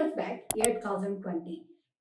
years back, year 2020,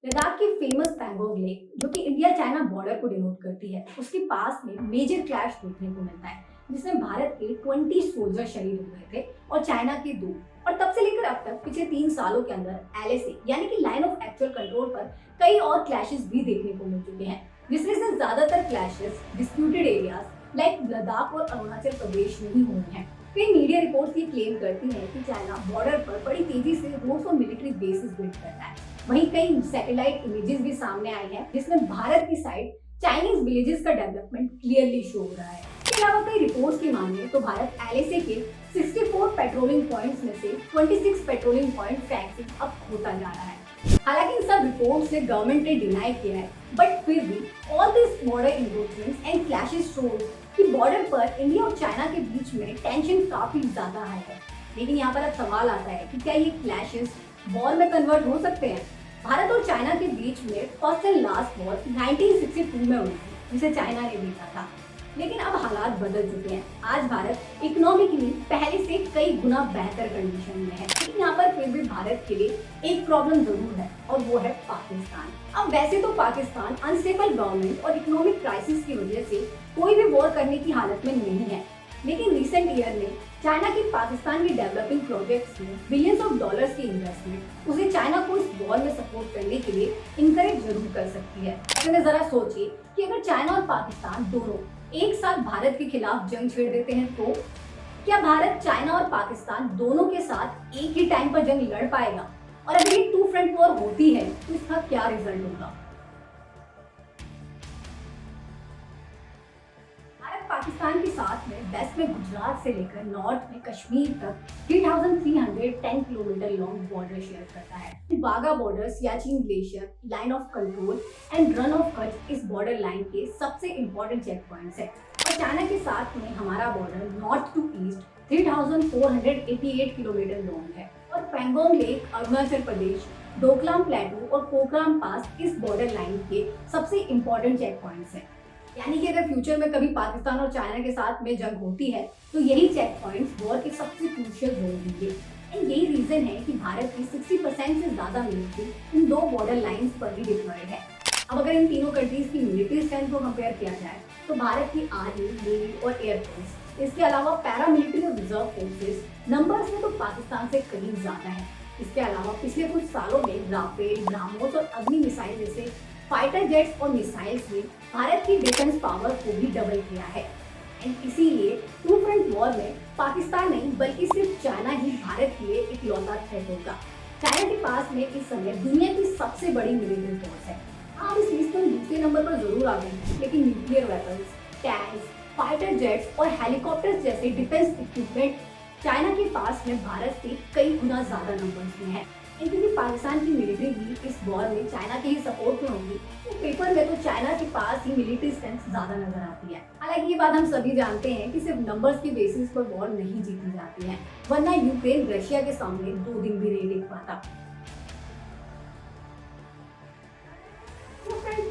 Ladakh की famous Pangong lake जो कि इंडिया चाइना बॉर्डर को डिनोट करती है, उसके पास में मेजर क्लैश देखने को मिलता है जिसमें भारत के 20 सोल्जर शहीद हो गए थे और चाइना के 2। और तब से लेकर अब तक पिछले 3 सालों के अंदर एलएसी यानी कि लाइन ऑफ एक्चुअल कंट्रोल पर कई और क्लैशेस भी देखने को मिल चुके हैं, जिसमें से ज्यादातर clashes disputed areas like Ladakh और अरुणाचल प्रदेश में ही हुए हैं। कई मीडिया रिपोर्ट्स ये क्लेम करती हैं कि चाइना बॉर्डर पर बड़ी तेजी से रोड्स और मिलिट्री बेसिस बिल्ड करता है। वहीं कई सैटेलाइट इमेजेस भी सामने आई हैं जिसमें भारत की साइड चाइनीज विलेजेस का डेवलपमेंट क्लियरली शो हो रहा है। इसके अलावा कई रिपोर्ट्स की मानिए तो भारत एलएसी के 64 पेट्रोलिंग पॉइंट्स में से 26 पेट्रोलिंग पॉइंट फ्रैंकशिप अब होता जा रहा है। हालांकि इन सब रिपोर्ट्स से गवर्नमेंट ने डिनाई किया है, बट फिर भी all this border encroachments and clashes shows कि बॉर्डर पर इंडिया और चाइना के बीच में टेंशन काफी ज्यादा है। लेकिन यहाँ पर अब सवाल आता है कि क्या ये क्लैशेस वॉर में कन्वर्ट हो सकते हैं? भारत और चाइना के बीच में फर्स्ट एंड लास्ट वॉर 1962 में हुई थी, जिसे चाइना ने जीता था। लेकिन अब हालात बदल चुके हैं। आज भारत इकोनॉमिकली पहले से कई गुना बेहतर कंडीशन में है, लेकिन यहाँ पर फिर भी भारत के लिए एक प्रॉब्लम जरूर है और वो है पाकिस्तान। अब वैसे तो पाकिस्तान अनस्टेबल गवर्नमेंट और इकोनॉमिक क्राइसिस की वजह से कोई भी वॉर करने की हालत में नहीं है, लेकिन रिसेंट ईयर में चाइना की पाकिस्तान के डेवलपिंग प्रोजेक्ट्स में बिलियंस ऑफ डॉलर्स की इन्वेस्टमेंट उसे चाइना को इस वॉर में सपोर्ट करने के लिए इंकरेज जरूर कर सकती है। ऐसे जरा सोचिए कि अगर चाइना और पाकिस्तान दोनों एक साथ भारत के खिलाफ जंग छेड़ देते हैं तो क्या भारत, चाइना और पाकिस्तान दोनों के साथ एक ही टाइम पर जंग लड़ पाएगा? और अगर ये टू फ्रंट वॉर होती है तो इसका क्या रिजल्ट होगा? पाकिस्तान के साथ में वेस्ट में गुजरात से लेकर नॉर्थ में कश्मीर तक 3,310 किलोमीटर लॉन्ग बॉर्डर शेयर करता है। Wagah border, Siachen glacier, line of control and run of Kutch इस बॉर्डर लाइन के सबसे इंपॉर्टेंट चेक पॉइंट्स है। और चाइना के साथ में हमारा border north to east 3,488 kilometre long है। और पैंगोंग लेक, अरुणाचल प्रदेश, डोकलाम प्लेटू और पोखराम पास इस बॉर्डर लाइन के सबसे इंपॉर्टेंट चेक पॉइंट्स हैं। यानी कि अगर फ्यूचर में कभी पाकिस्तान और चाइना के साथ में जंग होती है तो यही चेक पॉइंट्स वॉर के सबसे क्रूशियल रोल होंगे। एंड यही रीजन है कि भारत की 60% से ज्यादा मिलिट्री इन दो बॉर्डर लाइंस पर भी डिप्लॉयड है। अब अगर इन तीनों कंट्रीज की मिलिट्री स्ट्रेंथ को कंपेयर किया जाए तो भारत की आर्मी, नेवी और एयरफोर्स, इसके अलावा पैरामिलिट्री और रिजर्व फोर्सेस नंबर्स में तो पाकिस्तान से कहीं ज्यादा है। इसके अलावा पिछले कुछ सालों में राफेल, ब्रह्मोस और अग्नि मिसाइल जैसे फाइटर जेट्स और मिसाइल्स ने भारत की डिफेंस पावर को भी डबल किया है। एंड इसीलिए टू फ्रंट वॉर में पाकिस्तान नहीं बल्कि सिर्फ चाइना ही भारत के लिए इकलौता थ्रेट होगा। चाइना के पास में इस समय दुनिया की सबसे बड़ी मिलिट्री फोर्स है। आप इस लिस्ट में दूसरे नंबर पर जरूर आ गए हैं, लेकिन nuclear weapons, tanks, fighter jets और हेलीकॉप्टर्स जैसे डिफेंस इक्विपमेंट चाइना के पास में भारत से कई गुना ज्यादा नंबर्स में है। क्योंकि पाकिस्तान की मिलिट्री भी इस वॉर में चाइना के ही सपोर्ट में होगी, तो पेपर में तो चाइना के पास ही मिलिट्री स्ट्रेंथ ज्यादा नजर आती है। हालांकि ये बात हम सभी जानते हैं कि सिर्फ नंबर्स के बेसिस पर वॉर नहीं जीती जाती है, वरना यूक्रेन रशिया के सामने 2 दिन भी नहीं टिक पाता।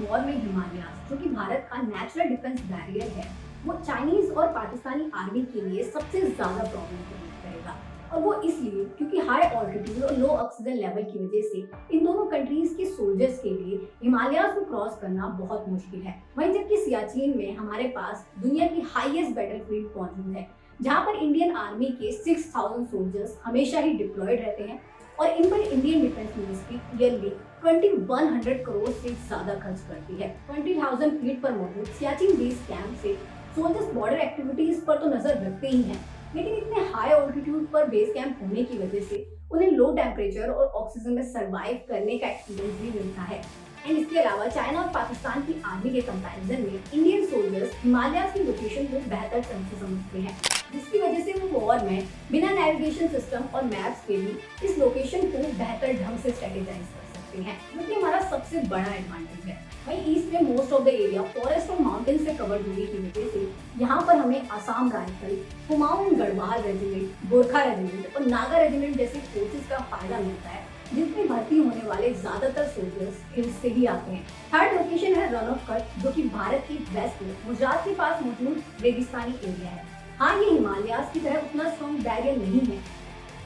वॉर में हिमालयास, जो कि भारत का नेचुरल डिफेंस बैरियर है, वो चाइनीज और पाकिस्तानी आर्मी के लिए सबसे ज्यादा प्रॉब्लम क्रिएट करेगा। और वो इसलिए क्योंकि हाई ऑल्टीट्यूड और लो ऑक्सीजन लेवल की वजह से इन दोनों कंट्रीज के सोल्जर्स के लिए हिमालयास को क्रॉस करना बहुत मुश्किल है। वहीं जबकि सियाचिन में हमारे पास दुनिया की हाईएस्ट बैटलफील्ड मौजूद है, जहां पर इंडियन आर्मी के 6,000 सोल्जर्स हमेशा ही डिप्लॉयड रहते हैं और इन पर Indian defence ministry yearly 2,100 crore से ज्यादा खर्च करती है। 20,000 फीट पर मौजूद सियाचिन बेस कैंप से सोल्जर्स बॉर्डर एक्टिविटीज पर तो नजर रखते ही हैं, लेकिन इतने हाई ऑल्टीट्यूड पर बेस कैंप होने की वजह से उन्हें लो टेम्परेचर और ऑक्सीजन में सरवाइव करने का एक्सपीरियंस भी मिलता है। एंड इसके अलावा चाइना और पाकिस्तान की आर्मी के कंपैरिजन में इंडियन सोल्जर्स हिमालयास की लोकेशन को बेहतर ढंग से समझते हैं, जिसकी वजह से वो वॉर में बिना नेविगेशन सिस्टम और मैप्स के भी इस लोकेशन को बेहतर ढंग से स्ट्रेटेजाइज कर सकते हैं, जो कि हमारा सबसे बड़ा एडवांटेज है। वहीं ईस्ट में most of the area forest और माउंटेन से कवर्ड होने की वजह से यहाँ पर हमें Assam rifle, Kumaon Garhwal regiment, Gorkha regiment और नागा रेजिमेंट जैसे फोर्सेस का फायदा मिलता है, जिसमें भर्ती होने वाले ज्यादातर सोल्जर्स हिल्स से ही आते हैं। थर्ड लोकेशन है रन ऑफ कच्छ, जो कि भारत की वेस्ट में गुजरात के पास मौजूद रेगिस्तानी एरिया है। हाँ, ये हिमालयास की तरह उतना स्ट्रॉन्ग बैरियर नहीं है,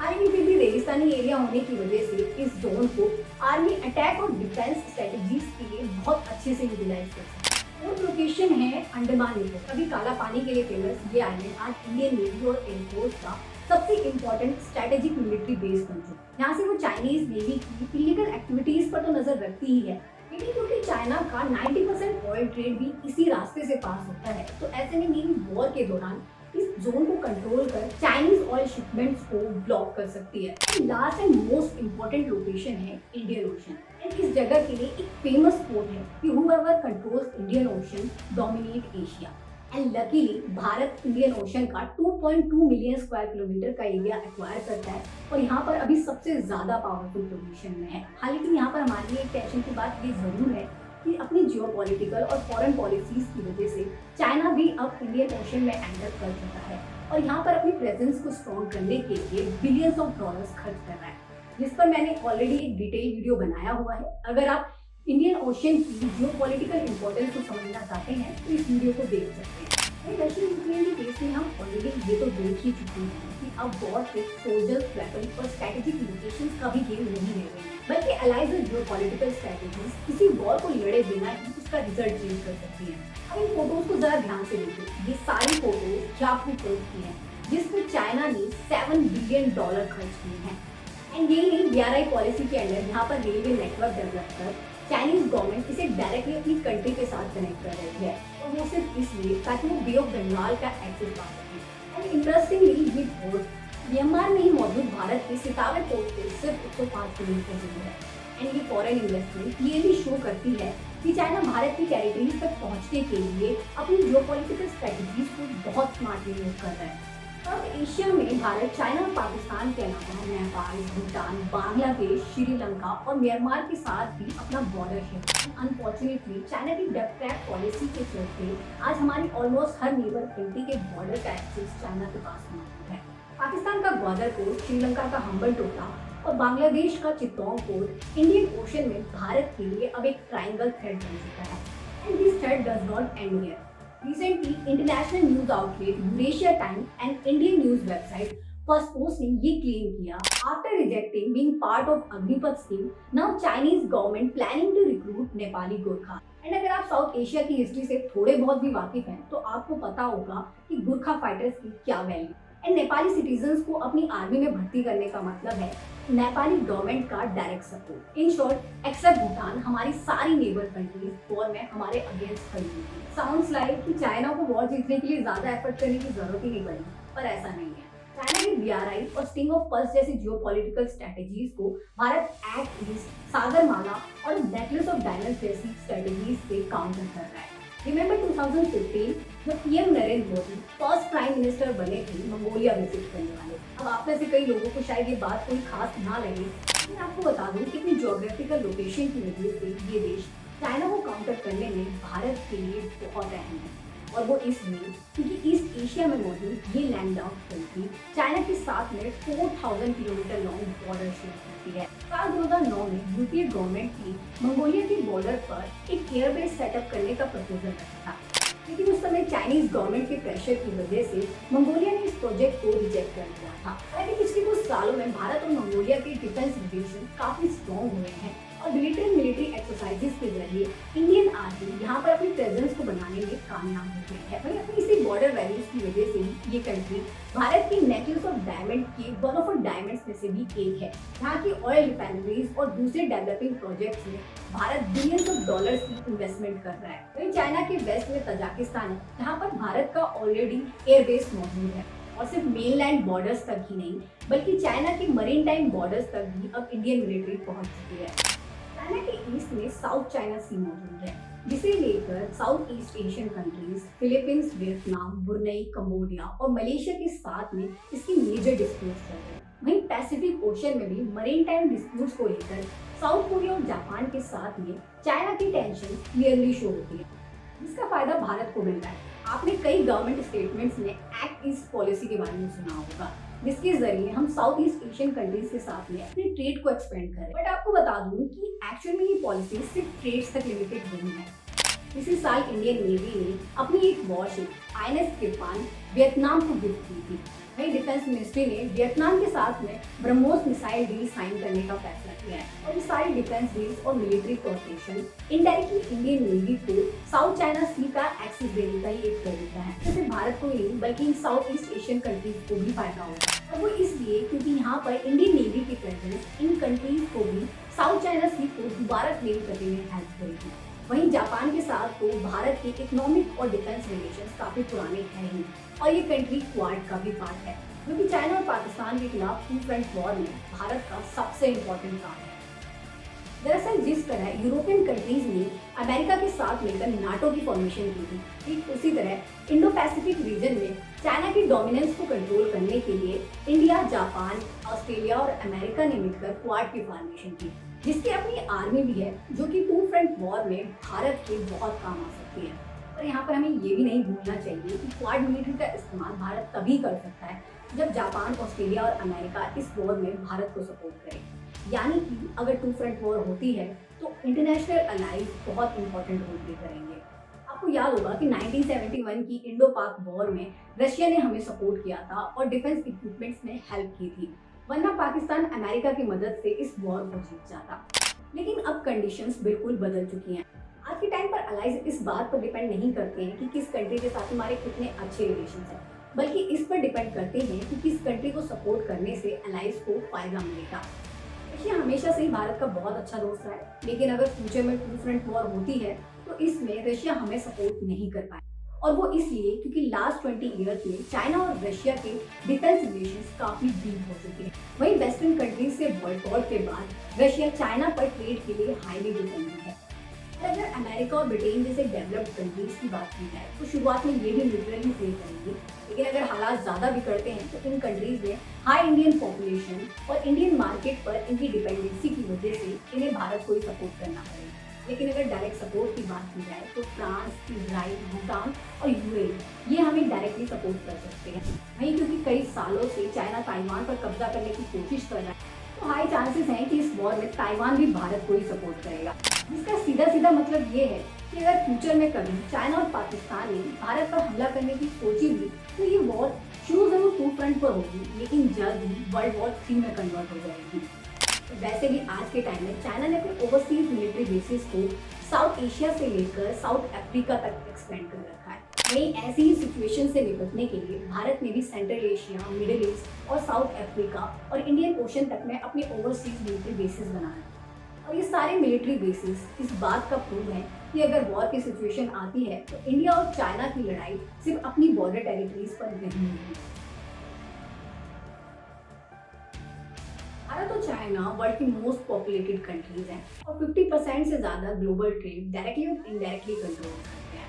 हालांकि फिर भी रेगिस्तानी एरिया होने की वजह से इस जोन को आर्मी अटैक और डिफेंस स्ट्रेटजीज के लिए बहुत अच्छे से यूटिलाइज कर सकते हैं। और लोकेशन है अंडमान निकोबार। कभी काला पानी के लिए फेमस ये आइलैंड आज इंडियन नेवी और एयरफोर्स का सबसे इम्पोर्टेंट स्ट्रेटेजिक मिलिट्री बेस बन चुका है। यहाँ से वो चाइनीज नेवी की इलीगल एक्टिविटीज पर तो नजर रखती ही है, लेकिन क्योंकि चाइना का 90% ऑयल ट्रेड भी इसी रास्ते से पास होता है, तो ऐसे में नेवी वॉर के दौरान इस जोन को कंट्रोल कर चाइनीज ऑयल शिपमेंट्स को ब्लॉक कर सकती है। Last and most important location है इंडियन ओशन। एंड इस जगह के लिए एक फेमस कोट है कि whoever controls Indian ocean dominate Asia. And luckily Bharat Indian ocean का 2.2 मिलियन स्क्वायर किलोमीटर का एरिया एक्वायर करता है और यहाँ पर अभी सबसे ज्यादा पावरफुल पोजीशन में है। हालांकि यहाँ पर हमारे लिए एक टेंशन की बात ये जरूर है कि अपनी जियोपॉलिटिकल और फॉरेन पॉलिसीज की वजह से चाइना भी अब इंडियन ओशन में एंटर कर चुका है और यहाँ पर अपनी प्रेजेंस को स्ट्रॉन्ग करने के लिए बिलियंस ऑफ डॉलर्स खर्च कर रहा है, जिस पर मैंने ऑलरेडी एक डिटेल वीडियो बनाया हुआ है। अगर आप इंडियन ओशन की जियोपॉलिटिकल इंपॉर्टेंस को समझना चाहते हैं तो इस वीडियो को देख सकते हैं। रशियन यूक्रेन के केस में हम ऑलरेडी ये तो देख ही चुके हैं कि अब वॉर से सोल्जर्स, वेपन और स्ट्रेटेजिक लोकेशंस का भी गेम नहीं रह गए हैं, बल्कि अलाइज और जियोपॉलिटिकल स्ट्रेटेजीज किसी वॉर को लड़े बिना ही उसका रिजल्ट चेंज कर सकती है। अब इन फोटोज को जरा ध्यान से देखिए। ये सारी फोटोज जापू पोस्ट की हैं, जिसमें चाइना ने $7 बिलियन खर्च किए हैं। एंड यही नहीं, BRI पॉलिसी के अंडर यहाँ पर रेलवे नेटवर्क डेवलप कर चाइनीज गवर्नमेंट इसे डायरेक्टली अपनी कंट्री के साथ कनेक्ट कर रही है, और वो सिर्फ इसलिए ताकि वो बे ऑफ बंगाल का एक्सेस पा सके। एंड इंटरेस्टिंगली ये पोर्ट म्यांमार में ही मौजूद भारत के सितावे पोर्ट से सिर्फ 105 किलोमीटर दूर है। एंड ये फॉरेन इन्वेस्टमेंट ये भी शो करती है कि चाइना भारत की टेरिटरीज तक पहुंचने के लिए अपनी जियोपॉलिटिकल स्ट्रेटजीज को बहुत स्मार्टली यूज कर रहा है। साउथ एशिया में भारत, चाइना और पाकिस्तान के अलावा नेपाल, भूटान, बांग्लादेश, श्रीलंका और म्यांमार के साथ भी अपना बॉर्डर शेयर। अनफॉर्चुनेटली चाइना की डब ट्रैप पॉलिसी के चलते आज हमारी ऑलमोस्ट हर नेबर कंट्री के बॉर्डर का एक्सेस चाइना के पास मौजूद है। पाकिस्तान का ग्वादर पोर्ट, श्रीलंका का हम्बनटोटा और बांग्लादेश का चित्तौड़ पोर्ट इंडियन ओशन में भारत के लिए अब एक ट्रायंगल थ्रेड बन चुका है। And this thread does not and here. Recently, international news outlet Eurasia Times and Indian news website First Post ने ये क्लेम किया, after rejecting being part of Agnipath scheme, now Chinese government planning to recruit Nepali Gurkha। And अगर आप south Asia की history से थोड़े बहुत भी वाकिफ हैं, तो आपको पता होगा कि गुरखा फाइटर्स की क्या वैल्यू। एंड नेपाली सिटीजन्स को अपनी आर्मी में भर्ती करने का मतलब है नेपाली गवर्नमेंट का direct support. In short, except Bhutan, हमारी सारी नेबर कंट्रीज वॉर में हमारे अगेंस्ट खड़ी हुई। साउंड्स लाइक कि चाइना को वॉर जीतने के लिए ज्यादा एफर्ट करने की जरूरत ही नहीं पड़ी, पर ऐसा नहीं है। चाइना की BRI और स्टिंग ऑफ पर्स जैसी जियोपॉलिटिकल स्ट्रेटजीज को भारत एक्ट ईस्ट, सागरमाला और नेकलेस ऑफ डायमंड्स जैसी स्ट्रेटजीज से काउंटर कर रहा है। रिमेंबर 2015 जब PM Narendra Modi first prime minister बने थे मंगोलिया विजिट करने वाले। अब आप में से कई लोगों को शायद ये बात कोई खास ना लगे, लेकिन आपको बता दूं कि अपनी ज्योग्राफिकल लोकेशन की वजह से ये देश चाइना को काउंटर करने में भारत के लिए बहुत अहम है, और वो इसलिए क्योंकि ईस्ट एशिया में मौजूद ये लैंड लॉक्ड कंट्री चाइना के साथ में 4000 किलोमीटर लॉन्ग बॉर्डर शेयर करती है। साल 2009 में यूपीए गवर्नमेंट ने मंगोलिया के बॉर्डर पर एक एयरबेस सेटअप करने का प्रपोजल रखा था, लेकिन उस समय चाइनीज गवर्नमेंट के प्रेशर की वजह से मंगोलिया ने इस प्रोजेक्ट को रिजेक्ट कर दिया था। हालांकि पिछले कुछ सालों में भारत और मंगोलिया के डिफेंस रिलेशन काफी स्ट्रॉन्ग हुए हैं और मिलिट्री एक्सरसाइजेस के जरिए इंडियन आर्मी यहाँ पर अपनी प्रेजेंस को बनाने में कामयाब हो गई है। वहीं अपनी इसी बॉर्डर वैल्यूज की वजह से ये कंट्री भारत की नेकलेस ऑफ डायमंड के वन ऑफ डायमंड्स में से भी एक है। यहाँ की ऑयल रिफाइनरीज और दूसरे डेवलपिंग प्रोजेक्ट्स में भारत बिलियंस ऑफ डॉलर्स की इन्वेस्टमेंट कर रहा है। वहीं चाइना के वेस्ट में तजाकिस्तान है, जहाँ पर भारत का ऑलरेडी एयरबेस मौजूद है, और सिर्फ मेनलैंड बॉर्डर्स तक ही नहीं बल्कि चाइना के मरीन टाइम बॉर्डर्स तक भी अब इंडियन मिलिट्री पहुंच चुकी है। चाइना के ईस्ट में साउथ चाइना सी मौजूद है, जिसे लेकर south east Asian countries Philippines, Vietnam, Brunei, Cambodia और मलेशिया के साथ में इसकी मेजर डिस्प्यूट्स चल रहे हैं। वहीं पैसिफिक ओशन में भी मरीन टाइम डिस्प्यूट्स को लेकर साउथ कोरिया और जापान के साथ में चाइना की टेंशन क्लियरली शो होती है, जिसका फायदा भारत को मिल रहा है। आपने कई गवर्नमेंट स्टेटमेंट्स में एक्ट ईस्ट पॉलिसी के बारे में सुना होगा, जिसके जरिए हम साउथ ईस्ट एशियन कंट्रीज के साथ में अपने ट्रेड को एक्सपेंड करें। बट आपको बता दूं कि एक्चुअल में ये पॉलिसी सिर्फ ट्रेड्स तक लिमिटेड नहीं है। इसी साल इंडियन नेवी ने अपनी एक वॉरशिप INS किरपान वियतनाम को गिफ्ट की थी। वही डिफेंस मिनिस्ट्री ने वियतनाम के साथ में ब्रह्मोस मिसाइल डील साइन करने का फैसला किया है और ये सारी डिफेंस डील्स और military cooperation indirectly Indian navy को साउथ चाइना सी का एक्सेस देने का ही एक तरीका है। तो सिर्फ भारत को ही नहीं बल्कि साउथ ईस्ट एशियन कंट्रीज को भी फायदा होगा और वो इसलिए क्योंकि यहाँ पर इंडियन नेवी की प्रेजेंस इन कंट्रीज को भी साउथ चाइना सी को दोबारा क्लेम करने में हेल्प करेगी। वहीं जापान के साथ तो भारत के इकोनॉमिक और डिफेंस रिलेशंस काफी पुराने हैं ही और ये कंट्री क्वाड का भी पार्ट है जो कि चाइना और पाकिस्तान के खिलाफ टू फ्रंट वॉर में भारत का सबसे इम्पोर्टेंट काम है। दरअसल जिस तरह यूरोपियन कंट्रीज ने अमेरिका के साथ मिलकर नाटो की फॉर्मेशन की थी, ठीक उसी तरह इंडो पैसिफिक रीजन में चाइना की डोमिनेंस को कंट्रोल करने के लिए इंडिया, जापान, ऑस्ट्रेलिया और अमेरिका ने मिलकर क्वाड की फॉर्मेशन की, जिसकी अपनी आर्मी भी है जो कि टू फ्रंट वॉर में भारत के बहुत काम आ सकती है। और यहाँ पर हमें ये भी नहीं भूलना चाहिए कि क्वाड मिलिट्री का इस्तेमाल भारत तभी कर सकता है जब जापान, ऑस्ट्रेलिया और अमेरिका इस वॉर में भारत को सपोर्ट करे। यानी कि अगर टू फ्रंट वॉर होती है तो इंटरनेशनल अलाइज बहुत इंपॉर्टेंट रोल प्ले करेंगे। आपको याद होगा कि 1971 की इंडो पाक वॉर में रशिया ने हमें सपोर्ट किया था और डिफेंस इक्विपमेंट्स में हेल्प की थी, वरना पाकिस्तान अमेरिका की मदद से इस वॉर को जीत जाता। लेकिन अब कंडीशंस बिल्कुल बदल चुकी हैं। आज के टाइम पर अलाइज इस बात पर डिपेंड नहीं करते हैं कि किस कंट्री के साथ हमारे कितने अच्छे रिलेशन हैं, बल्कि इस पर डिपेंड करते हैं कि किस कंट्री को सपोर्ट करने से अलाइज को फायदा मिलेगा। रशिया हमेशा से ही भारत का बहुत अच्छा दोस्त रहा है, लेकिन अगर फ्यूचर में टू फ्रंट वॉर होती है तो इसमें रशिया हमें सपोर्ट नहीं कर पाए और वो इसलिए क्योंकि लास्ट 20 ईयर्स में चाइना और रशिया के डिफेंस रिलेशंस काफी डीप हो चुके हैं। वहीं वेस्टर्न कंट्रीज से बॉयकॉट के बाद रशिया चाइना पर ट्रेड के लिए हाईली डिपेंडेंट है। अगर अमेरिका और ब्रिटेन जैसे डेवलप्ड कंट्रीज की बात की जाए तो शुरुआत में ये भी न्यूट्रली प्ले करेंगी, लेकिन अगर हालात ज़्यादा बिगड़ते हैं तो इन कंट्रीज में हाई इंडियन पॉपुलेशन और इंडियन मार्केट पर इनकी डिपेंडेंसी की वजह से इन्हें भारत को ही सपोर्ट करना पड़ेगा। लेकिन अगर डायरेक्ट सपोर्ट की बात की जाए तो फ्रांस, इजराइल, भूटान और यूएई ये हमें डायरेक्टली सपोर्ट कर सकते हैं। वहीं क्योंकि कई सालों से चाइना ताइवान पर कब्जा करने की कोशिश कर रहा है तो हाई चांसेस हैं कि इस वॉर में ताइवान भी भारत को ही सपोर्ट करेगा, जिसका सीधा सीधा मतलब ये है कि अगर फ्यूचर में कभी चाइना और पाकिस्तान ने भारत पर हमला करने की सोची भी तो ये वॉर शुरू जरूर टू फ्रंट पर होगी, लेकिन जल्द ही वर्ल्ड वॉर 3 में कन्वर्ट हो जाएगी। वैसे भी आज के टाइम में चाइना ने अपने ओवरसीज मिलिट्री बेसिस को साउथ एशिया से लेकर साउथ अफ्रीका तक एक्सपेंड कर रखा है। वहीं ऐसी ही सिचुएशन से निपटने के लिए भारत ने भी सेंट्रल एशिया, मिडिल ईस्ट और साउथ अफ्रीका और इंडियन ओशन तक में अपने ओवरसीज मिलिट्री बेसिस बनाए और ये सारे मिलिट्री बेसिस इस बात का प्रूव है कि अगर वॉर की सिचुएशन आती है तो इंडिया और चाइना की लड़ाई सिर्फ अपनी बॉर्डर टेरिटरीज पर नहीं होगी। भारत और चाइना वर्ल्ड की मोस्ट पॉपुलेटेड कंट्रीज हैं और 50% से ज्यादा ग्लोबल ट्रेड डायरेक्टली और इनडायरेक्टली कंट्रोल करते हैं,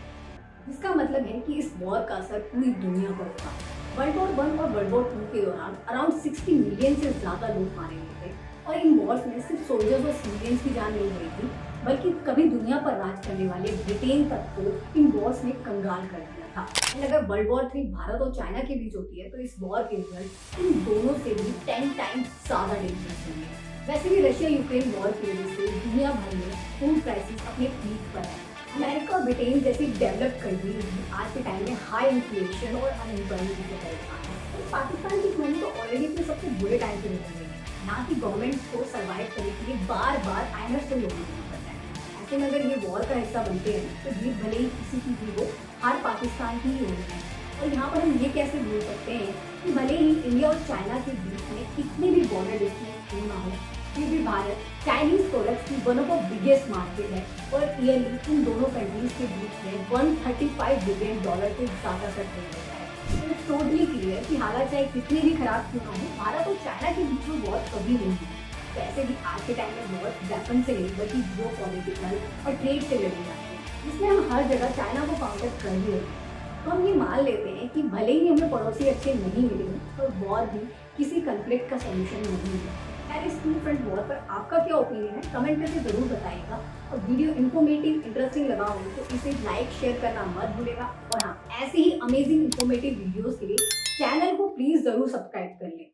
जिसका मतलब है कि इस वॉर का असर पूरी दुनिया पर होगा। वर्ल्ड वॉर 1 और वर्ल्ड वॉर 2 के दौरान अराउंड 60 मिलियन से ज्यादा लोग मारे गए थे और इन वॉर्स में सिर्फ सोल्जर्स और सिविलियंस की जान नहीं गई थी, बल्कि कभी दुनिया पर राज करने वाले ब्रिटेन तक को इन वॉर्स ने कंगाल कर दिया था। अगर वर्ल्ड वॉर 3 भारत और चाइना के बीच होती है तो इस वॉर के रिजल्ट इन दोनों से भी 10 टाइम्स ज्यादा डेंजरस होंगे। वैसे भी रशिया यूक्रेन वॉर की वजह से दुनिया भर में फूड प्राइसेस अपने पीक पर है। अमेरिका और ब्रिटेन जैसी डेवलप्ड कंट्रीज आज के टाइम में हाई इन्फ्लेशन और अनएम्प्लॉयमेंट से परेशान है। तो पाकिस्तान की इकोनॉमी तो ऑलरेडी अपने सबसे बुरे टाइम से निकल रही है, ना कि गवर्नमेंट को सर्वाइव करने के लिए बार बार IMF से लोन लेना पड़ता है। ऐसे में अगर ये वॉर का हिस्सा बनते हैं तो जीत भले ही किसी की भी हो, हार पाकिस्तान की ही होनी है। और यहाँ पर हम ये कैसे भूल सकते हैं कि भले ही इंडिया और चाइना के बीच में कितनी भी बॉर्डर डिस्टेंस क्यों ना हो, फिर भी भारत चाइनीज प्रोडक्ट्स की one of the biggest market है और ईयरली इन दोनों कंट्रीज के बीच में $135 बिलियन से ज़्यादा का ट्रेड होता है। इट्स टोटली क्लियर कि हालात चाहे कितनी भी खराब क्यों ना हो, भारत और चाइना के बीच में वॉर कभी नहीं है। वैसे भी आज के टाइम में वॉर वेपन से नहीं बल्कि जियोपॉलिटिकल और ट्रेड से लड़ी जाती है, जिसमें हम हर जगह चाइना को काउंटर कर ही रहे हैं। तो हम ये मान लेते हैं कि भले ही हमें पड़ोसी अच्छे नहीं मिले तो वॉर भी किसी कन्फ्लिक्ट का सोल्यूशन नहीं है। यार इस टू फ्रंट वॉर पर आपका क्या ओपिनियन है, कमेंट करके जरूर बताइएगा। और वीडियो इन्फॉर्मेटिव इंटरेस्टिंग लगा हो तो इसे लाइक शेयर करना मत भूलेगा। और हाँ, ऐसे ही अमेजिंग इन्फॉर्मेटिव वीडियोस के लिए चैनल को प्लीज जरूर सब्सक्राइब कर लें।